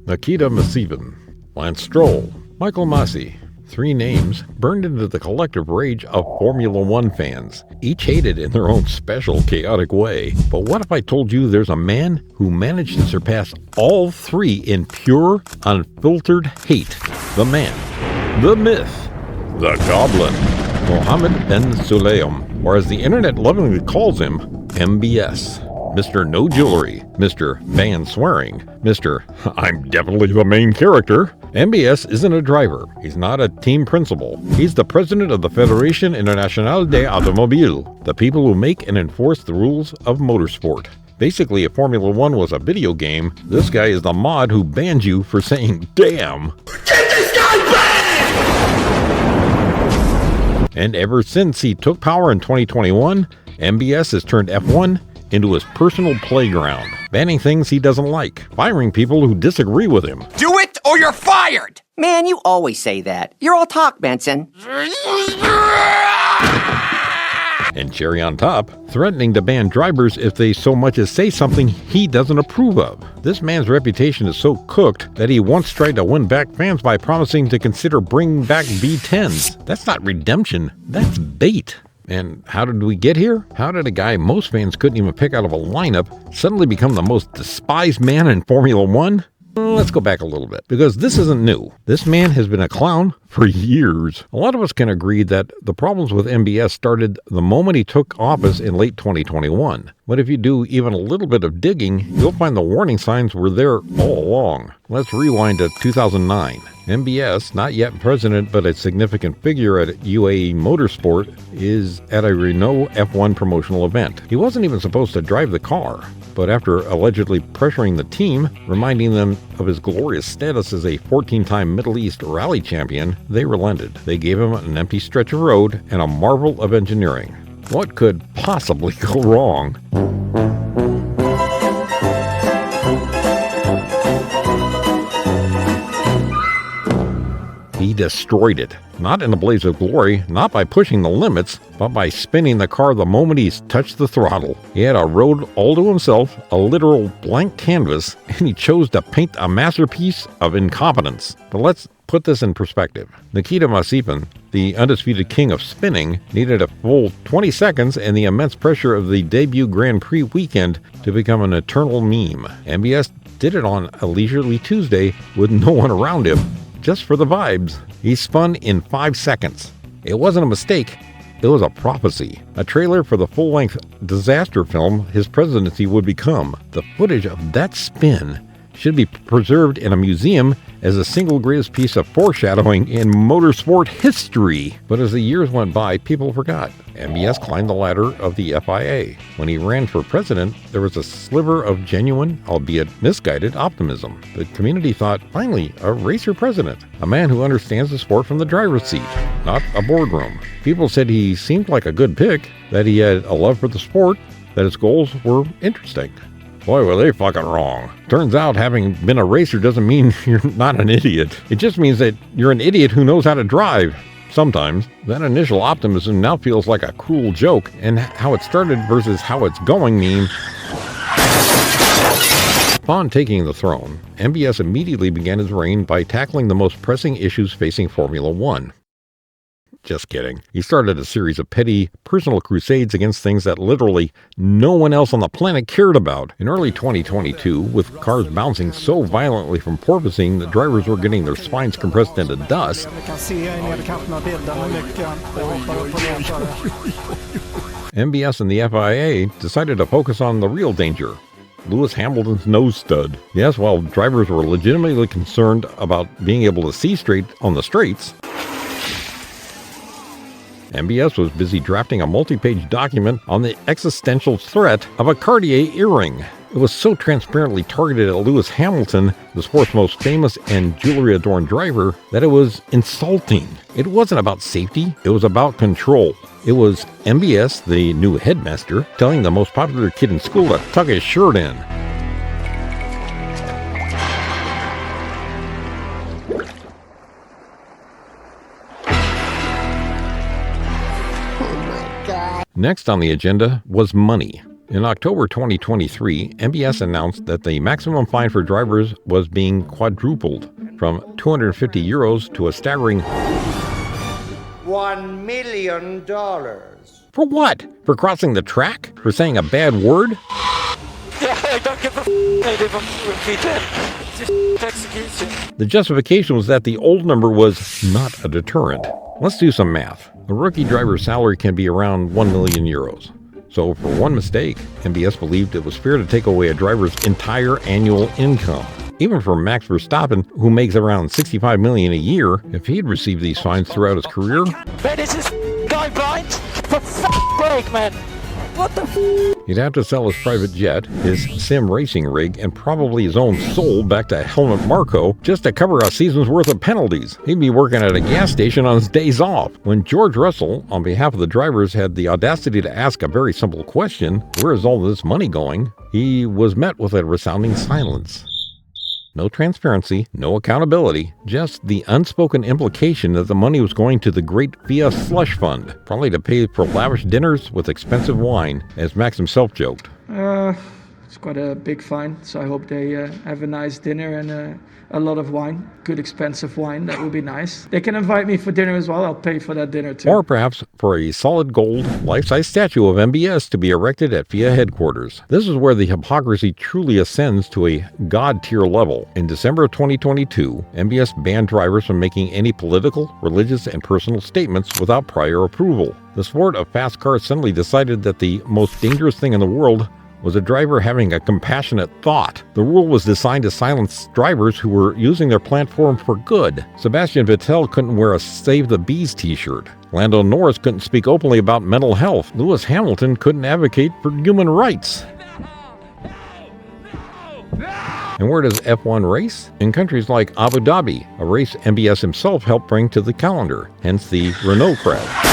Nikita Mazepin, Lance Stroll, Michael Masi. 3 names burned into the collective rage of Formula One fans, each hated in their own special, chaotic way. But what if I told you there's a man who managed to surpass all 3 in pure, unfiltered hate? The man, the myth, the goblin, Mohammed Ben Sulayem, or as the internet lovingly calls him, MBS. Mr. No Jewelry, Mr. Van Swearing, Mr. I'm definitely the main character. MBS isn't a driver. He's not a team principal. He's the president of the Fédération Internationale des Automobiles, the people who make and enforce the rules of motorsport. Basically, if Formula One was a video game, this guy is the mod who banned you for saying damn. Get this guy banned! And ever since he took power in 2021, MBS has turned F1 into his personal playground, banning things he doesn't like, firing people who disagree with him. Do it or you're fired! Man, you always say that. You're all talk, Benson. And cherry on top, threatening to ban drivers if they so much as say something he doesn't approve of. This man's reputation is so cooked that he once tried to win back fans by promising to consider bringing back B10s. That's not redemption, that's bait. And how did we get here? How did a guy most fans couldn't even pick out of a lineup suddenly become the most despised man in Formula One? Let's go back a little bit, because this isn't new. This man has been a clown for years. A lot of us can agree that the problems with MBS started the moment he took office in late 2021. But if you do even a little bit of digging, you'll find the warning signs were there all along. Let's rewind to 2009. MBS, not yet president but a significant figure at UAE Motorsport, is at a Renault F1 promotional event. He wasn't even supposed to drive the car, but after allegedly pressuring the team, reminding them of his glorious status as a 14-time Middle East rally champion, they relented. They gave him an empty stretch of road and a marvel of engineering. What could possibly go wrong? He destroyed it. Not in a blaze of glory, not by pushing the limits, but by spinning the car the moment he touched the throttle. He had a road all to himself, a literal blank canvas, and he chose to paint a masterpiece of incompetence. But let's put this in perspective. Nikita Mazepin, the undisputed king of spinning, needed a full 20 seconds and the immense pressure of the debut Grand Prix weekend to become an eternal meme. MBS did it on a leisurely Tuesday with no one around him, just for the vibes. He spun in 5 seconds. It wasn't a mistake, it was a prophecy. A trailer for the full-length disaster film his presidency would become. The footage of that spin should be preserved in a museum as the single greatest piece of foreshadowing in motorsport history. But as the years went by, people forgot. MBS climbed the ladder of the FIA. When he ran for president, there was a sliver of genuine, albeit misguided, optimism. The community thought, finally, a racer president, a man who understands the sport from the driver's seat, not a boardroom. People said he seemed like a good pick, that he had a love for the sport, that his goals were interesting. Boy, were they fucking wrong. Turns out having been a racer doesn't mean you're not an idiot. It just means that you're an idiot who knows how to drive. Sometimes. That initial optimism now feels like a cruel joke, and how it started versus how it's going mean. Upon taking the throne, MBS immediately began his reign by tackling the most pressing issues facing Formula One. Just kidding. He started a series of petty, personal crusades against things that literally no one else on the planet cared about. In early 2022, with cars bouncing so violently from porpoising that drivers were getting their spines compressed into dust, MBS and the FIA decided to focus on the real danger: Lewis Hamilton's nose stud. Yes, while drivers were legitimately concerned about being able to see straight on the straights, MBS was busy drafting a multi-page document on the existential threat of a Cartier earring. It was so transparently targeted at Lewis Hamilton, the sport's most famous and jewelry-adorned driver, that it was insulting. It wasn't about safety, it was about control. It was MBS, the new headmaster, telling the most popular kid in school to tuck his shirt in. Next on the agenda was money. In October 2023, MBS announced that the maximum fine for drivers was being quadrupled from 250 euros to a staggering $1 million. For what? For crossing the track? For saying a bad word? I don't give a Just execution. The justification was that the old number was not a deterrent. Let's do some math. A rookie driver's salary can be around 1 million euros. So for one mistake, MBS believed it was fair to take away a driver's entire annual income. Even for Max Verstappen, who makes around 65 million a year, if he'd received these fines throughout his career, Man, is this guy blind? For f***ing sake, man! What the f***? he'd have to sell his private jet, his sim racing rig, and probably his own soul back to Helmut Marko just to cover a season's worth of penalties. He'd be working at a gas station on his days off. When George Russell, on behalf of the drivers, had the audacity to ask a very simple question, where is all this money going? He was met with a resounding silence. No transparency, no accountability, just the unspoken implication that the money was going to the great FIA slush fund, probably to pay for lavish dinners with expensive wine, as Max himself joked. It's quite a big fine, so I hope they have a nice dinner and a lot of wine. Good expensive wine, that would be nice. They can invite me for dinner as well, I'll pay for that dinner too. Or perhaps for a solid gold, life-size statue of MBS to be erected at FIA headquarters. This is where the hypocrisy truly ascends to a god-tier level. In December of 2022, MBS banned drivers from making any political, religious, and personal statements without prior approval. The sport of fast cars suddenly decided that the most dangerous thing in the world was a driver having a compassionate thought. The rule was designed to silence drivers who were using their platform for good. Sebastian Vettel couldn't wear a Save the Bees t-shirt. Lando Norris couldn't speak openly about mental health. Lewis Hamilton couldn't advocate for human rights. And where does F1 race? In countries like Abu Dhabi, a race MBS himself helped bring to the calendar, hence the Renault crash.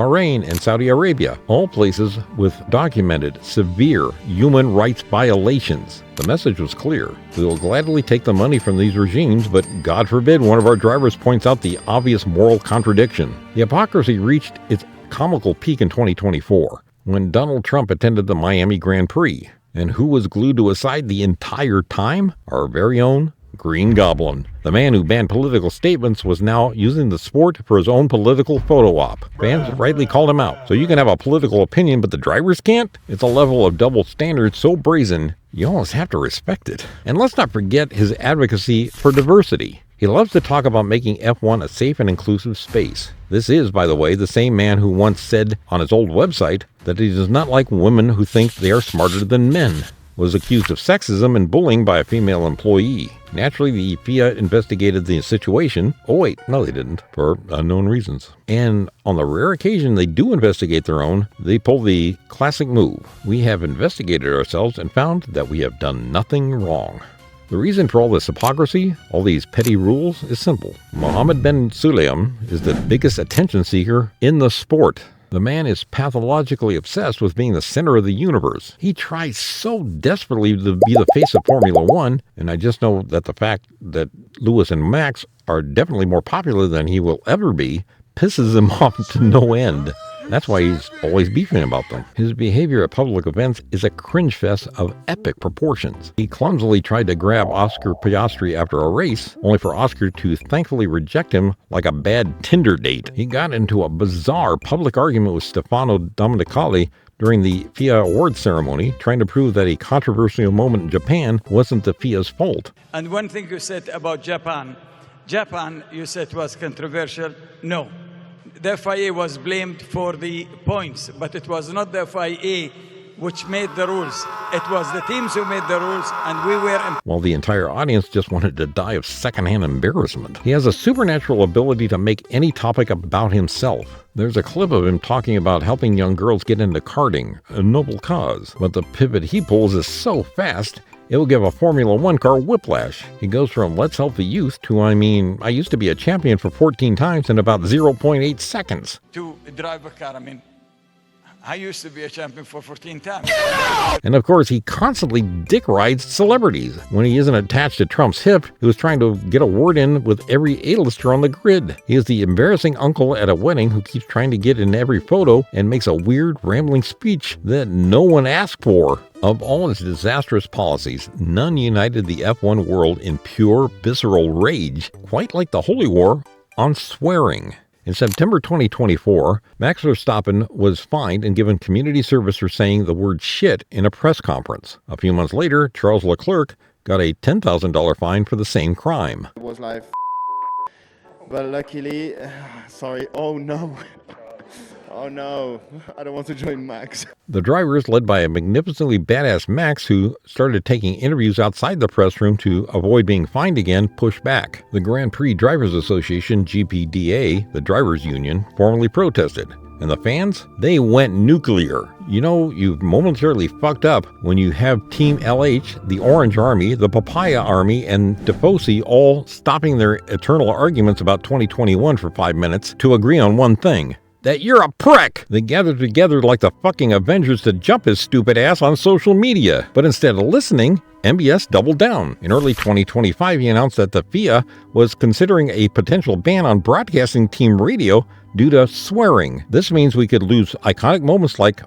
Bahrain and Saudi Arabia, all places with documented severe human rights violations. The message was clear. We will gladly take the money from these regimes, but God forbid one of our drivers points out the obvious moral contradiction. The hypocrisy reached its comical peak in 2024, when Donald Trump attended the Miami Grand Prix. And who was glued to his side the entire time? Our very own Green Goblin. The man who banned political statements was now using the sport for his own political photo op. Fans rightly called him out. So you can have a political opinion, but the drivers can't? It's a level of double standard so brazen, you almost have to respect it. And let's not forget his advocacy for diversity. He loves to talk about making F1 a safe and inclusive space. This is, by the way, the same man who once said on his old website that he does not like women who think they are smarter than men. Was accused of sexism and bullying by a female employee. Naturally, the FIA investigated the situation. Oh wait, no they didn't, for unknown reasons. And on the rare occasion they do investigate their own, they pull the classic move. We have investigated ourselves and found that we have done nothing wrong. The reason for all this hypocrisy, all these petty rules, is simple. Mohammed bin Sulayem is the biggest attention seeker in the sport. The man is pathologically obsessed with being the center of the universe. He tries so desperately to be the face of Formula One, and I just know that the fact that Lewis and Max are definitely more popular than he will ever be pisses him off to no end. That's why he's always beefing about them. His behavior at public events is a cringe fest of epic proportions. He clumsily tried to grab Oscar Piastri after a race, only for Oscar to thankfully reject him like a bad Tinder date. He got into a bizarre public argument with Stefano Domenicali during the FIA awards ceremony, trying to prove that a controversial moment in Japan wasn't the FIA's fault. And one thing you said about Japan, you said was controversial. No. The FIA was blamed for the points, but it was not the FIA which made the rules. It was the teams who made the rules, and we were... While the entire audience just wanted to die of secondhand embarrassment. He has a supernatural ability to make any topic about himself. There's a clip of him talking about helping young girls get into karting, a noble cause. But the pivot he pulls is so fast, it will give a Formula One car whiplash. He goes from let's help the youth to, I used to be a champion for 14 times in about 0.8 seconds. To drive a car, I used to be a champion for 14 times. And of course, he constantly dick rides celebrities. When he isn't attached to Trump's hip, he was trying to get a word in with every A-lister on the grid. He is the embarrassing uncle at a wedding who keeps trying to get in every photo and makes a weird, rambling speech that no one asked for. Of all his disastrous policies, none united the F1 world in pure, visceral rage, quite like the Holy War on swearing. In September 2024, Max Verstappen was fined and given community service for saying the word shit in a press conference. A few months later, Charles Leclerc got a $10,000 fine for the same crime. It was like, but luckily, sorry, oh no. Oh no, I don't want to join Max. The drivers, led by a magnificently badass Max who started taking interviews outside the press room to avoid being fined again, pushed back. The Grand Prix Drivers Association, GPDA, the drivers' union, formally protested. And the fans? They went nuclear. You know, you've momentarily fucked up when you have Team LH, the Orange Army, the Papaya Army, and Tifosi all stopping their eternal arguments about 2021 for 5 minutes to agree on one thing. That you're a prick! They gathered together like the fucking Avengers to jump his stupid ass on social media. But instead of listening, MBS doubled down. In early 2025, he announced that the FIA was considering a potential ban on broadcasting team radio due to swearing. This means we could lose iconic moments like,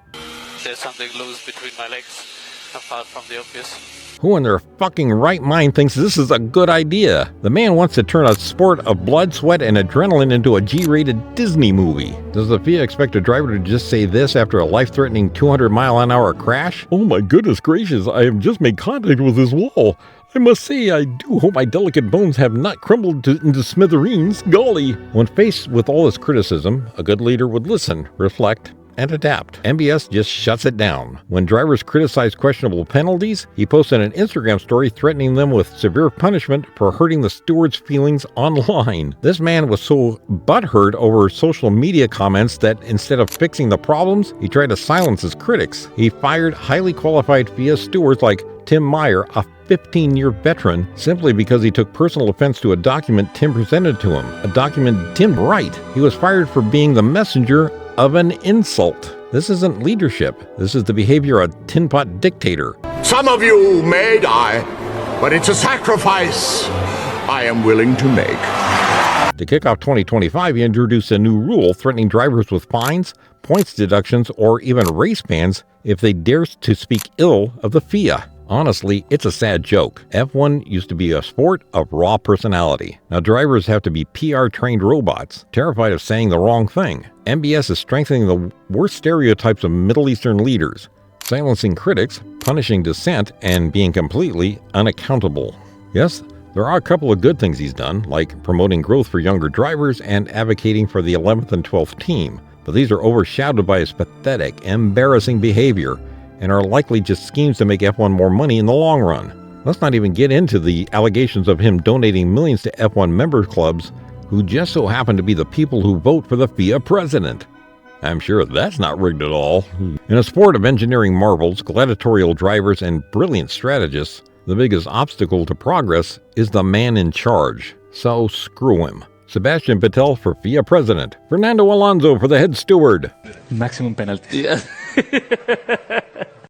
There's something loose between my legs, apart from the obvious. who in their fucking right mind thinks this is a good idea? The man wants to turn a sport of blood, sweat, and adrenaline into a G-rated Disney movie. Does the FIA expect a driver to just say this after a life-threatening 200-mile-an-hour crash? Oh my goodness gracious, I have just made contact with this wall. I must say, I do hope my delicate bones have not crumbled into smithereens. Golly! When faced with all this criticism, a good leader would listen, reflect, and adapt. MBS just shuts it down. When drivers criticize questionable penalties, he posted an Instagram story threatening them with severe punishment for hurting the steward's feelings online. This man was so butthurt over social media comments that instead of fixing the problems, he tried to silence his critics. He fired highly qualified FIA stewards like Tim Meyer, a 15-year veteran, simply because he took personal offense to a document Tim presented to him. A document Tim wrote. He was fired for being the messenger of an insult. This isn't leadership. This is the behavior of a tin pot dictator. Some of you may die, but it's a sacrifice I am willing to make. To kick off 2025, he introduced a new rule threatening drivers with fines, points deductions, or even race bans if they dare to speak ill of the FIA. Honestly, it's a sad joke. F1 used to be a sport of raw personality. Now drivers have to be PR-trained robots, terrified of saying the wrong thing. MBS is strengthening the worst stereotypes of Middle Eastern leaders, silencing critics, punishing dissent, and being completely unaccountable. Yes, there are a couple of good things he's done, like promoting growth for younger drivers and advocating for the 11th and 12th team. But these are overshadowed by his pathetic, embarrassing behavior, and are likely just schemes to make F1 more money in the long run. Let's not even get into the allegations of him donating millions to F1 member clubs who just so happen to be the people who vote for the FIA president. I'm sure that's not rigged at all. In a sport of engineering marvels, gladiatorial drivers, and brilliant strategists, the biggest obstacle to progress is the man in charge. So screw him. Sebastian Vettel for FIA president. Fernando Alonso for the head steward. Maximum penalty. Yeah.